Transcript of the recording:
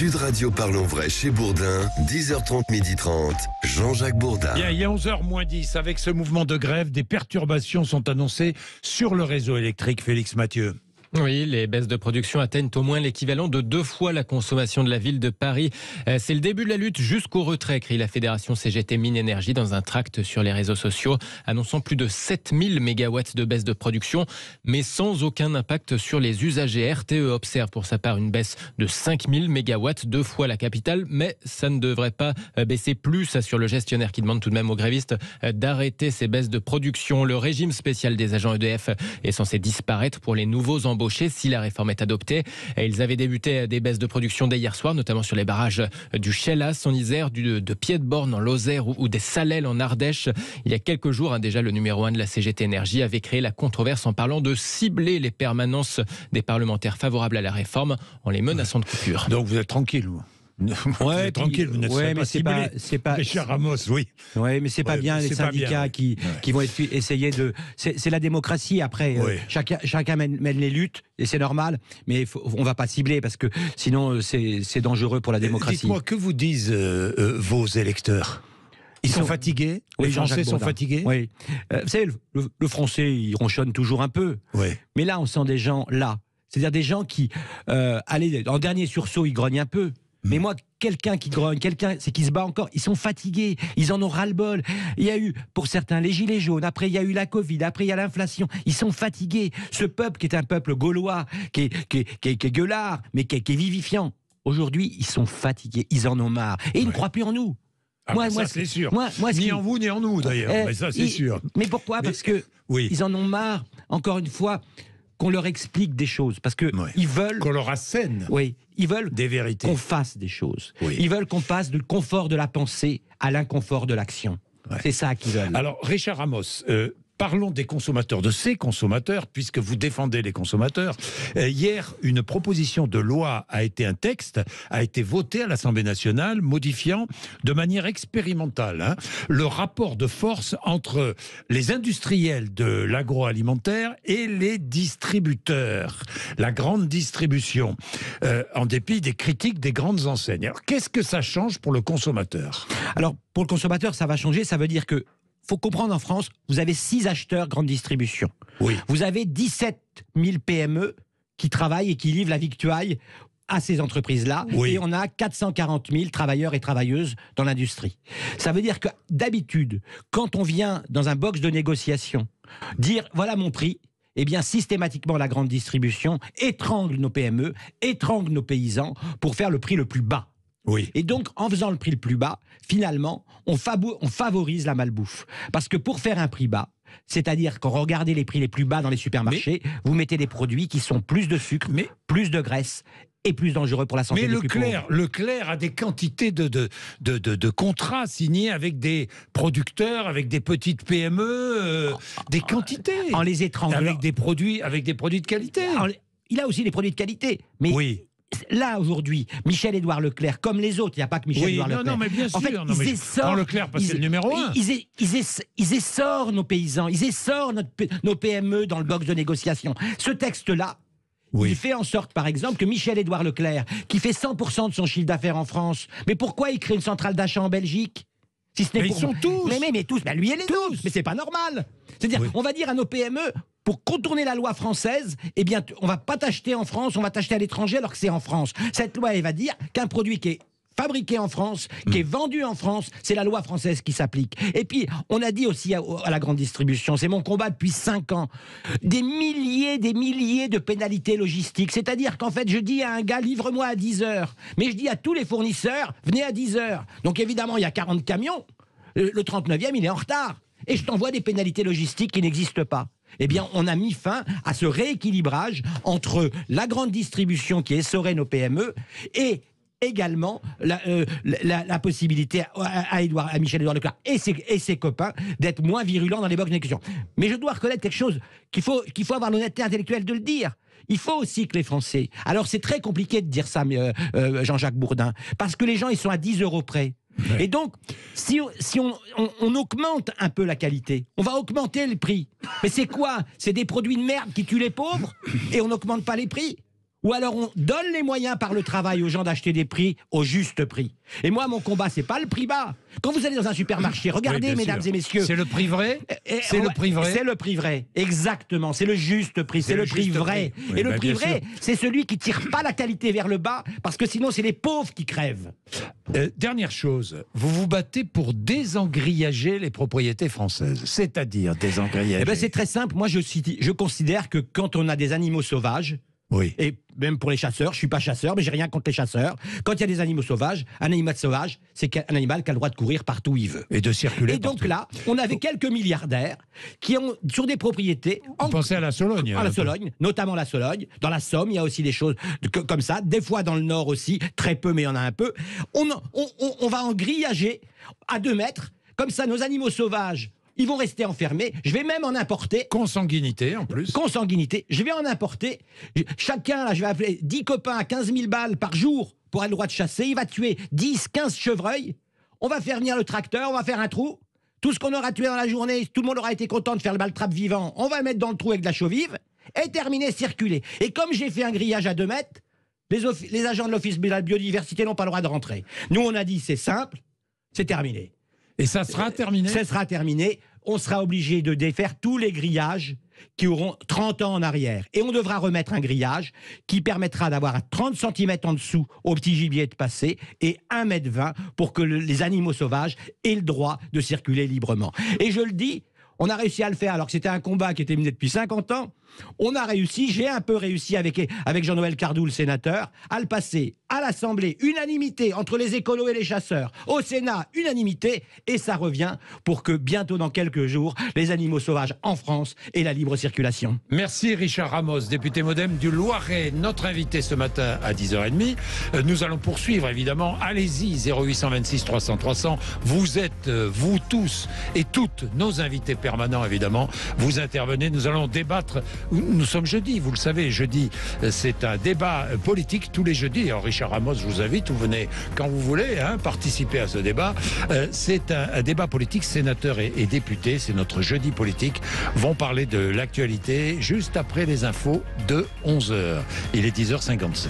Sud Radio Parlons Vrai chez Bourdin, 10h30, 12h30, Jean-Jacques Bourdin. Bien, il y a 11h moins 10. Avec ce mouvement de grève, des perturbations sont annoncées sur le réseau électrique. Félix Mathieu. Oui, les baisses de production atteignent au moins l'équivalent de 2 fois la consommation de la ville de Paris. C'est le début de la lutte jusqu'au retrait, écrit la fédération CGT Mines Énergie dans un tract sur les réseaux sociaux, annonçant plus de 7000 mégawatts de baisse de production, mais sans aucun impact sur les usagers. RTE observe pour sa part une baisse de 5000 mégawatts, 2 fois la capitale, mais ça ne devrait pas baisser plus, assure le gestionnaire qui demande tout de même aux grévistes d'arrêter ces baisses de production. Le régime spécial des agents EDF est censé disparaître pour les nouveaux embauchés si la réforme est adoptée. Ils avaient débuté des baisses de production dès hier soir, notamment sur les barrages du Chelas en Isère, de Pied-de-Borne en Lozère ou des Salelles en Ardèche. Il y a quelques jours, déjà, le numéro 1 de la CGT Énergie avait créé la controverse en parlant de cibler les permanences des parlementaires favorables à la réforme en les menaçant de coupure. Donc vous êtes tranquille, vous? Ouais, tranquille, vous n'êtes pas ciblé. C'est pas. Richard Ramos, oui. Ouais, mais c'est pas bien les syndicats qui vont essayer de. C'est la démocratie. Après, chacun mène les luttes et c'est normal. Mais on va pas cibler parce que sinon c'est dangereux pour la démocratie. Dites-moi, que vous disent vos électeurs? Ils sont fatigués? Oui, les Français sont fatigués? Oui. Vous savez, le Français, il ronchonne toujours un peu. Oui. Mais là, on sent des gens là. C'est-à-dire des gens qui, en dernier sursaut, ils grognent un peu. Mais moi, quelqu'un qui grogne, c'est qui se bat encore. Ils sont fatigués, ils en ont ras-le-bol. Il y a eu, pour certains, les gilets jaunes. Après, il y a eu la Covid. Après, il y a l'inflation. Ils sont fatigués. Ce peuple qui est un peuple gaulois, qui est gueulard, mais qui est vivifiant. Aujourd'hui, ils sont fatigués. Ils en ont marre. Et ils ne croient plus en nous. Ça, c'est sûr. Ni en vous, ni en nous, d'ailleurs. Mais ça, c'est sûr. Mais pourquoi ? Parce que ils en ont marre, encore une fois, qu'on leur explique des choses, parce que ils veulent qu'on leur assène. Oui, ils veulent des vérités. Qu'on fasse des choses. Oui. Ils veulent qu'on passe du confort de la pensée à l'inconfort de l'action. C'est ça qu'ils veulent. Alors, Richard Ramos, parlons des consommateurs, de ces consommateurs, puisque vous défendez les consommateurs. Hier, une proposition de loi un texte a été voté à l'Assemblée nationale, modifiant de manière expérimentale le rapport de force entre les industriels de l'agroalimentaire et les distributeurs, la grande distribution, en dépit des critiques des grandes enseignes. Alors, qu'est-ce que ça change pour le consommateur ? Alors, pour le consommateur, ça va changer, ça veut dire que faut comprendre, en France, vous avez 6 acheteurs grande distribution. Oui. Vous avez 17 000 PME qui travaillent et qui livrent la victuaille à ces entreprises-là. Oui. Et on a 440 000 travailleurs et travailleuses dans l'industrie. Ça veut dire que d'habitude, quand on vient dans un box de négociation dire « voilà mon prix », eh bien, systématiquement, la grande distribution étrangle nos PME, étrangle nos paysans pour faire le prix le plus bas. Oui. Et donc, en faisant le prix le plus bas, finalement, on favorise la malbouffe. Parce que pour faire un prix bas, c'est-à-dire quand vous regardez les prix les plus bas dans les supermarchés, vous mettez des produits qui sont plus de sucre, plus de graisse et plus dangereux pour la santé des plus pauvres. Leclerc a des quantités de contrats signés avec des producteurs, avec des petites PME, des quantités. En les étranglant. Avec des produits de qualité. Il a aussi des produits de qualité. Mais oui. Là, aujourd'hui, Michel-Édouard Leclerc, comme les autres, il n'y a pas que Michel-Édouard Leclerc. Non, mais bien sûr. En fait, ils essorent Leclerc, parce que c'est le numéro 1. Ils essorent nos paysans, ils essorent nos PME dans le box de négociation. Ce texte-là, il fait en sorte, par exemple, que Michel-Édouard Leclerc, qui fait 100% de son chiffre d'affaires en France, mais pourquoi il crée une centrale d'achat en Belgique ? Si ce n'est ils sont tous. Mais tous. Lui et les autres. Mais c'est pas normal. C'est-à-dire, on va dire à nos PME, pour contourner la loi française, eh bien, on va pas t'acheter en France, on va t'acheter à l'étranger alors que c'est en France. Cette loi, elle va dire qu'un produit qui est fabriqué en France, qui est vendu en France, c'est la loi française qui s'applique. Et puis, on a dit aussi à la grande distribution, c'est mon combat depuis 5 ans, des milliers de pénalités logistiques. C'est-à-dire qu'en fait, je dis à un gars, livre-moi à 10 heures. Mais je dis à tous les fournisseurs, venez à 10 heures. Donc évidemment, il y a 40 camions. Le 39e, il est en retard. Et je t'envoie des pénalités logistiques qui n'existent pas. Eh bien, on a mis fin à ce rééquilibrage entre la grande distribution qui essorait nos PME et également la possibilité à Michel-Édouard Leclerc et ses copains d'être moins virulents dans les box de négociation. Mais je dois reconnaître quelque chose qu'il faut avoir l'honnêteté intellectuelle de le dire. Il faut aussi que les Français... Alors, c'est très compliqué de dire ça, Jean-Jacques Bourdin, parce que les gens, ils sont à 10 € près. Ouais. Et donc, si on augmente un peu la qualité, on va augmenter le prix. Mais c'est quoi ? C'est des produits de merde qui tuent les pauvres et on n'augmente pas les prix ? ou alors on donne les moyens par le travail aux gens d'acheter des prix au juste prix. Et moi, mon combat, c'est pas le prix bas. Quand vous allez dans un supermarché, regardez, Oui, mesdames sûr. et messieurs. C'est le prix vrai. C'est le prix vrai. C'est le prix vrai, exactement. C'est le juste prix, c'est le prix juste vrai. prix. Oui, et le prix bien vrai, sûr. c'est celui qui tire pas la qualité vers le bas, parce que sinon, c'est les pauvres qui crèvent. Dernière chose, vous vous battez pour désengrillager les propriétés françaises. C'est-à-dire désengrillager. Eh ben, c'est très simple. Moi, je considère que quand on a des animaux sauvages, Oui. et même pour les chasseurs, je suis pas chasseur, mais j'ai rien contre les chasseurs. Quand il y a des animaux sauvages, un animal sauvage, c'est un animal qui a le droit de courir partout où il veut. Et de circuler. Et donc partout. là, on avait quelques milliardaires qui ont, sur des propriétés... Vous pensez à la Sologne. À la Sologne, notamment la Sologne. Dans la Somme, il y a aussi des choses comme ça. Des fois dans le Nord aussi, très peu, mais il y en a un peu. On va en grillager à 2 mètres. Comme ça, nos animaux sauvages, ils vont rester enfermés. Je vais même en importer. Consanguinité, en plus. Consanguinité. Je vais en importer. Chacun, là, je vais appeler 10 copains à 15 000 balles par jour pour avoir le droit de chasser. Il va tuer 10, 15 chevreuils. On va faire venir le tracteur, on va faire un trou. Tout ce qu'on aura tué dans la journée, tout le monde aura été content de faire le baltrap vivant. On va le mettre dans le trou avec de la chaux vive et terminer, circuler. Et comme j'ai fait un grillage à 2 mètres, les agents de l'Office de la biodiversité n'ont pas le droit de rentrer. Nous, on a dit, c'est simple, c'est terminé. Et ça sera terminé. Ça sera terminé. On sera obligé de défaire tous les grillages qui auront 30 ans en arrière. Et on devra remettre un grillage qui permettra d'avoir 30 cm en dessous au petit gibier de passer et 1,20 m pour que les animaux sauvages aient le droit de circuler librement. Et je le dis, on a réussi à le faire alors que c'était un combat qui était mené depuis 50 ans. On a réussi, j'ai un peu réussi avec Jean-Noël Cardoux, le sénateur, à le passer à l'Assemblée, unanimité entre les écolos et les chasseurs. Au Sénat, unanimité, et ça revient pour que bientôt, dans quelques jours, les animaux sauvages en France aient la libre circulation. Merci Richard Ramos, député MoDem du Loiret, notre invité ce matin à 10h30. Nous allons poursuivre évidemment. Allez-y, 0826 300 300. Vous êtes, vous tous et toutes, nos invités permanents évidemment. Vous intervenez, nous allons débattre. Nous sommes jeudi, vous le savez, jeudi, c'est un débat politique tous les jeudis. Alors Richard Ramos, je vous invite, vous venez quand vous voulez, participer à ce débat. C'est un débat politique, sénateurs et députés, c'est notre jeudi politique, vont parler de l'actualité juste après les infos de 11h. Il est 10h57.